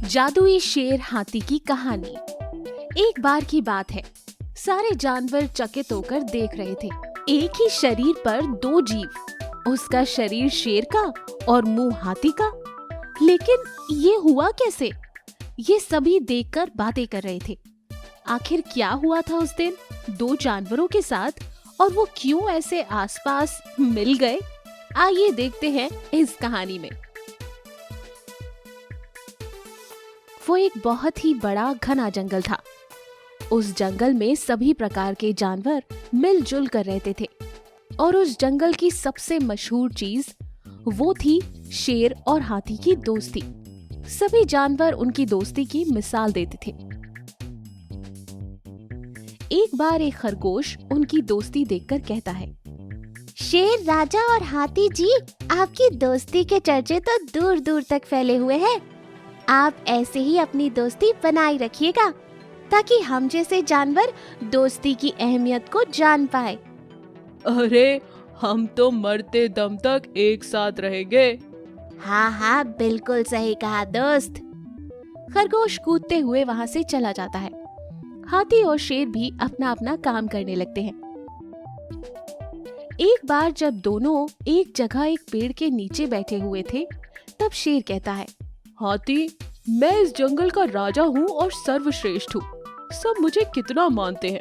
जादुई शेर हाथी की कहानी। एक बार की बात है, सारे जानवर चकित होकर देख रहे थे। एक ही शरीर पर दो जीव, उसका शरीर शेर का और मुंह हाथी का। लेकिन ये हुआ कैसे? ये सभी देखकर बातें कर रहे थे। आखिर क्या हुआ था उस दिन दो जानवरों के साथ, और वो क्यों ऐसे आसपास मिल गए? आइए देखते हैं इस कहानी में। वो एक बहुत ही बड़ा घना जंगल था। उस जंगल में सभी प्रकार के जानवर मिलजुल कर रहते थे, और उस जंगल की सबसे मशहूर चीज वो थी शेर और हाथी की दोस्ती। सभी जानवर उनकी दोस्ती की मिसाल देते थे। एक बार एक खरगोश उनकी दोस्ती देखकर कहता है, शेर राजा और हाथी जी, आपकी दोस्ती के चर्चे तो दूर दूर तक फैले हुए हैं। आप ऐसे ही अपनी दोस्ती बनाए रखिएगा, ताकि हम जैसे जानवर दोस्ती की अहमियत को जान पाए। अरे, हम तो मरते दम तक एक साथ रहेंगे। हाँ हाँ, बिल्कुल सही कहा दोस्त। खरगोश कूदते हुए वहाँ से चला जाता है। हाथी और शेर भी अपना अपना काम करने लगते हैं। एक बार जब दोनों एक जगह एक पेड़ के नीचे बैठे हुए थे, तब शेर कहता है, हाथी, मैं इस जंगल का राजा हूँ और सर्वश्रेष्ठ हूँ। सब मुझे कितना मानते हैं।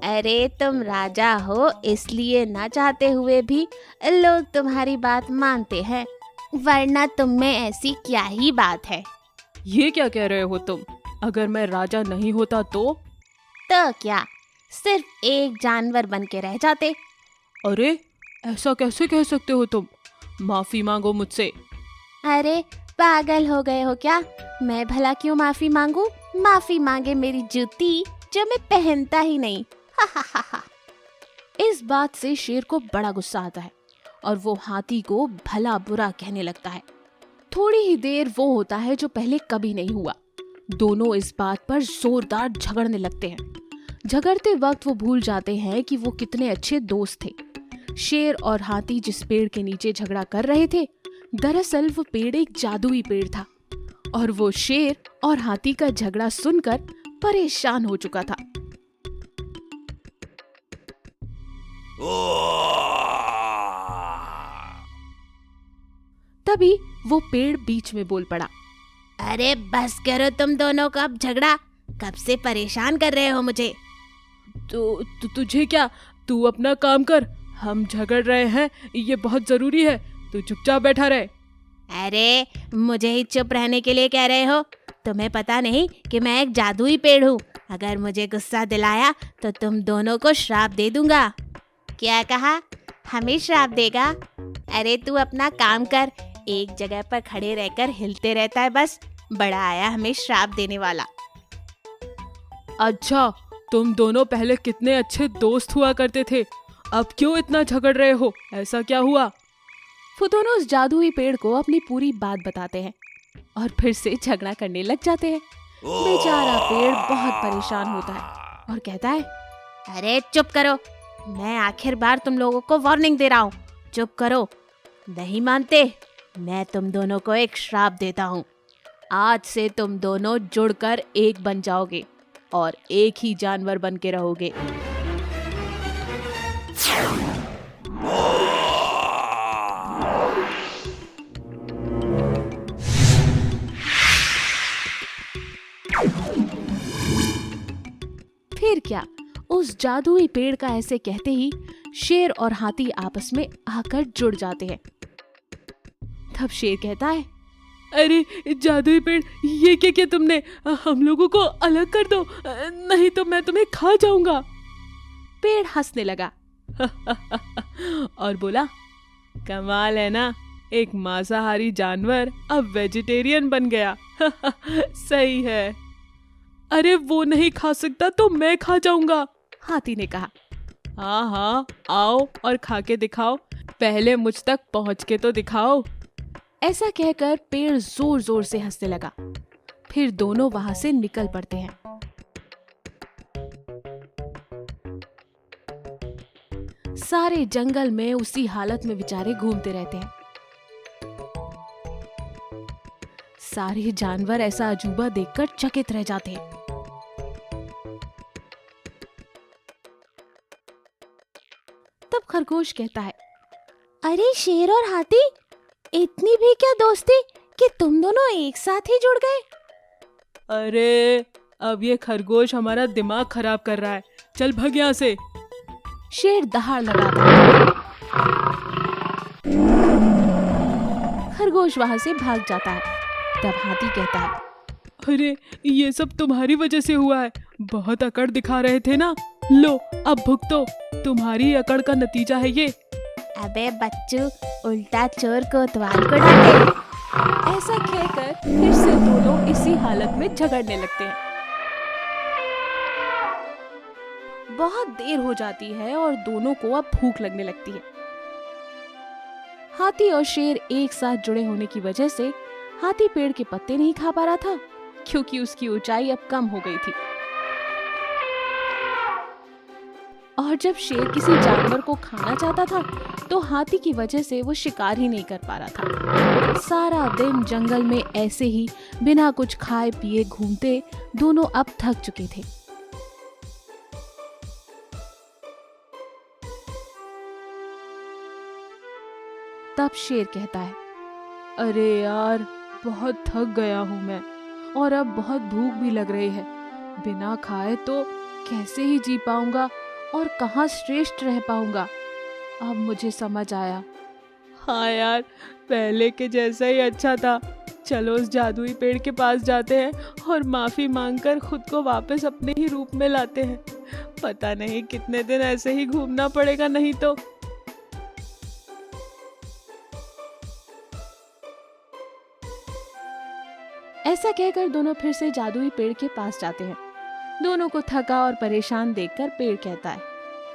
अरे, तुम राजा हो इसलिए ना चाहते हुए भी लोग तुम्हारी बात मानते हैं, वरना तुम में ऐसी क्या ही बात है। ये क्या कह रहे हो तुम? अगर मैं राजा नहीं होता तो क्या सिर्फ एक जानवर बन के रह जाते? अरे, ऐसा कैसे कह सकते हो तुम? माफी मांगो मुझसे। अरे, पागल हो गए हो क्या? मैं भला क्यों माफी मांगू? माफी मांगे मेरी जूती, जो मैं पहनता ही नहीं। हा हा हा हा। इस बात से शेर को बड़ा गुस्सा आता है और वो हाथी को भला बुरा कहने लगता है। थोड़ी ही देर वो होता है जो पहले कभी नहीं हुआ। दोनों इस बात पर जोरदार झगड़ने लगते हैं। झगड़ते वक्त वो भूल जाते हैं कि वो कितने अच्छे दोस्त थे। शेर और हाथी जिस पेड़ के नीचे झगड़ा कर रहे थे, दरअसल वो पेड़ एक जादुई पेड़ था, और वो शेर और हाथी का झगड़ा सुनकर परेशान हो चुका था। तभी वो पेड़ बीच में बोल पड़ा, अरे बस करो तुम दोनों का अब झगड़ा, कब से परेशान कर रहे हो मुझे। तो तुझे क्या? तू अपना काम कर, हम झगड़ रहे हैं, ये बहुत जरूरी है। तू चुपचाप बैठा रहे। अरे, मुझे ही चुप रहने के लिए कह रहे हो? तुम्हें पता नहीं कि मैं एक जादुई पेड़ हूँ? अगर मुझे गुस्सा दिलाया तो तुम दोनों को श्राप दे दूंगा। क्या कहा? हमें श्राप देगा? अरे तू अपना काम कर, एक जगह पर खड़े रहकर हिलते रहता है बस। बड़ा आया हमें श्राप देने वाला। अच्छा, तुम दोनों पहले कितने अच्छे दोस्त हुआ करते थे, अब क्यों इतना झगड़ रहे हो? ऐसा क्या हुआ? वो दोनों उस जादुई पेड़ को अपनी पूरी बात बताते हैं और फिर से झगड़ा करने लग जाते हैं। बेचारा पेड़ बहुत परेशान होता है और कहता है, अरे चुप करो, मैं आखिर बार तुम लोगों को वार्निंग दे रहा हूँ, चुप करो। नहीं मानते? मैं तुम दोनों को एक श्राप देता हूँ। आज से तुम दोनों जुड़कर एक बन जाओगे और एक ही जानवर बन के रहोगे। फिर क्या, उस जादुई पेड़ का ऐसे कहते ही शेर और हाथी आपस में आकर जुड़ जाते हैं। तब शेर कहता है, अरे जादुई पेड़, ये क्या किया तुमने? हम लोगों को अलग कर दो, नहीं तो मैं तुम्हें खा जाऊंगा। पेड़ हंसने लगा और बोला, कमाल है ना, एक मांसाहारी जानवर अब वेजिटेरियन बन गया। सही है। अरे वो नहीं खा सकता तो मैं खा जाऊंगा। हाथी ने कहा, हाँ हाँ, आओ और खा के दिखाओ, पहले मुझ तक पहुंच के तो दिखाओ। ऐसा कहकर पेड़ जोर जोर से हंसने लगा। फिर दोनों वहां से निकल पड़ते हैं। सारे जंगल में उसी हालत में बेचारे घूमते रहते हैं। सारे जानवर ऐसा अजूबा देखकर चकित रह जाते हैं। तब खरगोश कहता है, अरे शेर और हाथी, इतनी भी क्या दोस्ती कि तुम दोनों एक साथ ही जुड़ गए। अरे अब ये खरगोश हमारा दिमाग खराब कर रहा है, चल भाग यहाँ से। शेर दहाड़ लगाता है। खरगोश वहां से भाग जाता है। तब हाथी कहता है, अरे ये सब तुम्हारी वजह से हुआ है, बहुत अकड़ दिखा रहे थे ना, लो अब भुगतो, तुम्हारी अकड़ का नतीजा है ये। अबे बच्चू, उल्टा चोर कोतवाल को डांटे। ऐसा कहकर फिर से दोनों इसी हालत में झगड़ने लगते हैं। बहुत देर हो जाती है और दोनों को अब भूख लगने लगती है। हाथी और शेर एक साथ जुड़े होने की वजह से हाथी पेड़ के पत्ते नहीं खा पा रहा था, क्योंकि उसकी ऊंचाई अब कम हो गई थी। और जब शेर किसी जानवर को खाना चाहता था तो हाथी की वजह से वो शिकार ही नहीं कर पा रहा था। सारा दिन जंगल में ऐसे ही बिना कुछ खाए पिए घूमते दोनों अब थक चुके थे। तब शेर कहता है, अरे यार, बहुत थक गया हूं मैं और अब बहुत भूख भी लग रही है। बिना खाए तो कैसे ही जी पाऊंगा और कहाँ श्रेष्ठ रह पाऊंगा। अब मुझे समझ आया। हाँ यार, पहले के जैसा ही अच्छा था। चलो उस जादुई पेड़ के पास जाते हैं और माफी मांगकर खुद को वापस अपने ही रूप में लाते हैं। पता नहीं कितने दिन ऐसे ही घूमना पड़ेगा नहीं तो। ऐसा कहकर दोनों फिर से जादुई पेड़ के पास जाते हैं। दोनों को थका और परेशान देखकर पेड़ कहता है,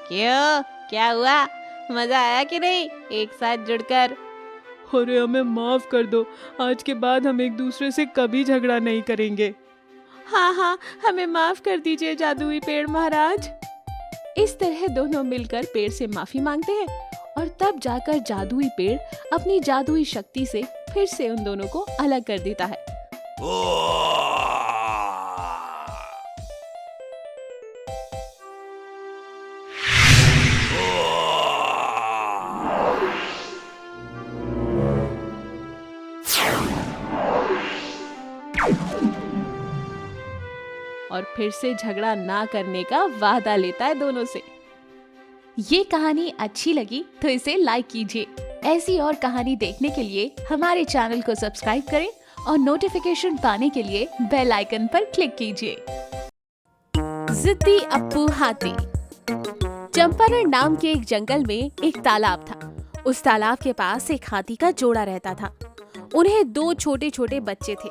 क्यों, क्या हुआ, मजा आया कि नहीं एक साथ जुड़कर? अरे हमें माफ कर दो, आज के बाद हम एक दूसरे से कभी झगड़ा नहीं करेंगे। हाँ हाँ, हमें माफ कर दीजिए जादुई पेड़ महाराज। इस तरह दोनों मिलकर पेड़ से माफी मांगते हैं और तब जाकर जादुई पेड़ अपनी जादुई शक्ति से फिर से उन दोनों को अलग कर देता है। और फिर से झगड़ा ना करने का वादा लेता है दोनों से। ये कहानी अच्छी लगी तो इसे लाइक कीजिए। ऐसी और कहानी देखने के लिए हमारे चैनल को सब्सक्राइब करें और नोटिफिकेशन पाने के लिए बेल आइकन पर क्लिक कीजिए। जिद्दी अप्पू हाथी। चंपारण नाम के एक जंगल में एक तालाब था। उस तालाब के पास एक हाथी का जोड़ा रहता था। उन्हें दो छोटे छोटे बच्चे थे।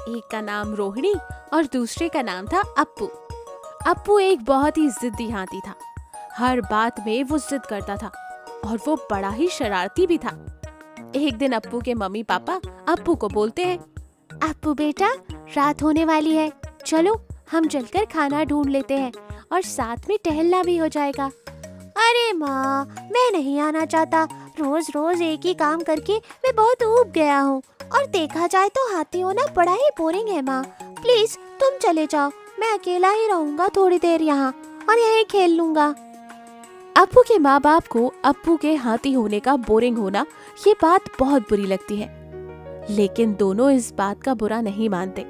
एक का नाम रोहिणी और दूसरे का नाम था अप्पू। अप्पू एक बहुत ही जिद्दी हाथी था। हर बात में वो जिद करता था और वो बड़ा ही शरारती भी था। एक दिन अप्पू के मम्मी पापा अप्पू को बोलते हैं, अप्पू बेटा, रात होने वाली है, चलो हम चलकर खाना ढूंढ लेते हैं और साथ में टहलना भी हो जाएगा। अरे माँ, मैं नहीं आना चाहता। रोज रोज एक ही काम करके मैं बहुत ऊब गया हूँ और देखा जाए तो हाथी होना बड़ा ही बोरिंग है माँ। प्लीज तुम चले जाओ, मैं अकेला ही रहूंगा थोड़ी देर यहाँ और यहीं खेल लूंगा। अप्पू के माँ बाप को अप्पू के हाथी होने का बोरिंग होना ये बात बहुत बुरी लगती है, लेकिन दोनों इस बात का बुरा नहीं मानते।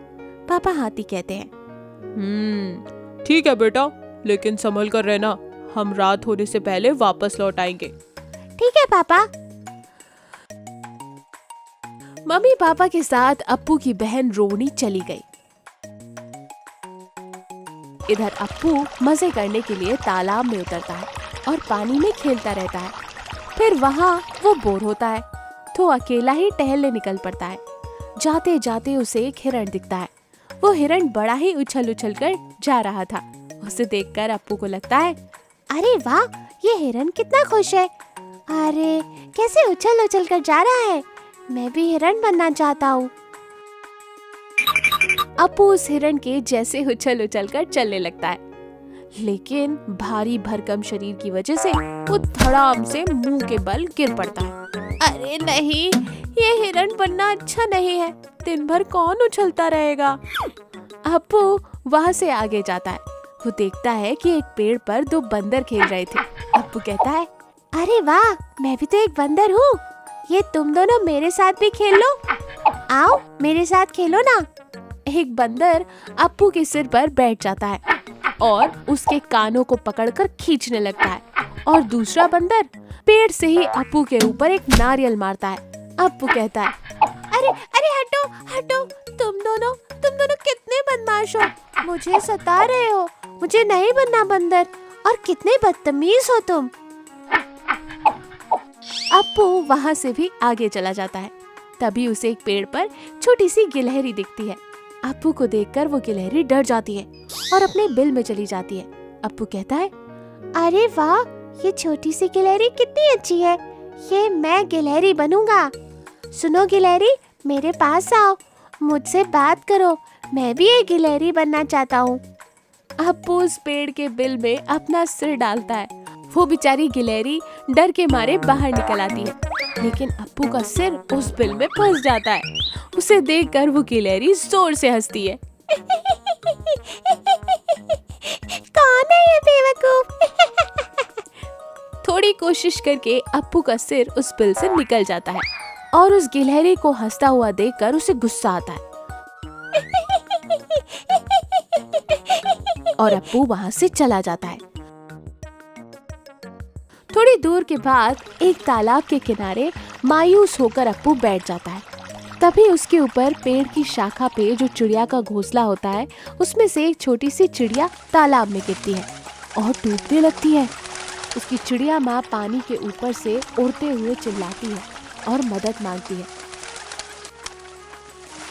पापा हाथी कहते हैं, ठीक है बेटा, लेकिन संभल कर रहना, हम रात होने से पहले वापस लौट आएंगे। ठीक है पापा। मम्मी पापा के साथ अप्पू की बहन रोहिणी चली गई। इधर अप्पू मजे करने के लिए तालाब में उतरता है और पानी में खेलता रहता है। फिर वहाँ वो बोर होता है तो अकेला ही टहलने निकल पड़ता है। जाते जाते उसे एक हिरण दिखता है। वो हिरण बड़ा ही उछल उछल कर जा रहा था। उसे देखकर अप्पू को लगता है, अरे वाह, ये हिरण कितना खुश है। अरे कैसे उछल उछल कर जा रहा है, मैं भी हिरण बनना चाहता हूँ। अप्पू उस हिरण के जैसे उछल उछल कर चलने लगता है, लेकिन भारी भरकम शरीर की वजह से वो धड़ाम से मुंह के बल गिर पड़ता है। अरे नहीं, ये हिरण बनना अच्छा नहीं है, दिन भर कौन उछलता रहेगा। अप्पू वहाँ से आगे जाता है। वो देखता है कि एक पेड़ पर दो बंदर खेल रहे थे। अप्पू कहता है, अरे वाह, मैं भी तो एक बंदर हूँ। ये तुम दोनों मेरे साथ भी खेल लो। आओ मेरे साथ खेलो ना। एक बंदर अप्पू के सिर पर बैठ जाता है और उसके कानों को पकड़कर खींचने लगता है, और दूसरा बंदर पेड़ से ही अप्पू के ऊपर एक नारियल मारता है। अप्पू कहता है, अरे अरे हटो हटो, तुम दोनों कितने बदमाश हो, मुझे सता रहे हो। मुझे नहीं बनना बंदर, और कितने बदतमीज हो तुम। अप्पू वहाँ से भी आगे चला जाता है। तभी उसे एक पेड़ पर छोटी सी गिलहरी दिखती है। अप्पू को देखकर वो गिलहरी डर जाती है और अपने बिल में चली जाती है। अप्पू कहता है, अरे वाह, ये छोटी सी गिलहरी कितनी अच्छी है। ये मैं गिलहरी बनूंगा। सुनो गिलहरी, मेरे पास आओ, मुझसे बात करो। मैं भी एक गिलहरी बनना चाहता हूँ। अप्पू उस पेड़ के बिल में अपना सिर डालता है। वो बेचारी गिलहरी डर के मारे बाहर निकल आती है, लेकिन अप्पू का सिर उस बिल में फंस जाता है। उसे देखकर वो गिलहरी जोर से हंसती है। कौन है ये बेवकूफ? थोड़ी कोशिश करके अप्पू का सिर उस बिल से निकल जाता है, और उस गिलहरी को हंसता हुआ देखकर उसे गुस्सा आता है, और अप्पू वहाँ से चला जाता है। थोड़ी दूर के बाद एक तालाब के किनारे मायूस होकर अप्पू बैठ जाता है। तभी उसके ऊपर पेड़ की शाखा पे जो चिड़िया का घोंसला होता है, उसमें से एक छोटी सी चिड़िया तालाब में गिरती है और डूबने लगती है। उसकी चिड़िया माँ पानी के ऊपर से उड़ते हुए चिल्लाती है और मदद मांगती है।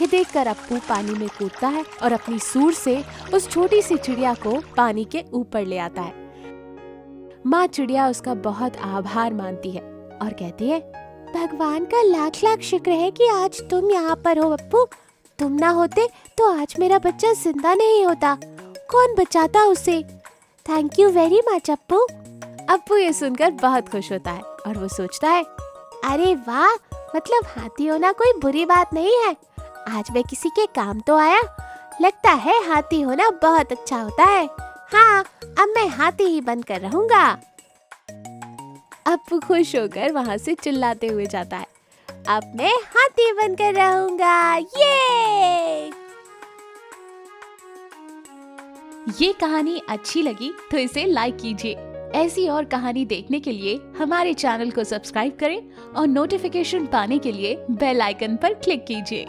ये देखकर अप्पू पानी में कूदता है और अपनी सूंड से उस छोटी सी चिड़िया को पानी के ऊपर ले आता है। माँ चिड़िया उसका बहुत आभार मानती है और कहती है, भगवान का लाख लाख शुक्र है कि आज तुम यहाँ पर हो अप्पू। तुम ना होते तो आज मेरा बच्चा जिंदा नहीं होता। कौन बचाता उसे? Thank you very much Appu. Appu ये सुनकर बहुत खुश होता है और वो सोचता है, अरे वाह, मतलब हाथी होना कोई बुरी बात नहीं है। आज मैं किसी के काम तो आया। लगता है हाथी होना बहुत अच्छा होता है। हाँ, अब मैं हाथी ही बनकर रहूंगा। अप्पू खुश होकर वहाँ से चिल्लाते हुए जाता है, अब मैं हाथी बनकर रहूंगा। ये कहानी अच्छी लगी तो इसे लाइक कीजिए। ऐसी और कहानी देखने के लिए हमारे चैनल को सब्सक्राइब करें और नोटिफिकेशन पाने के लिए बेल आइकन पर क्लिक कीजिए।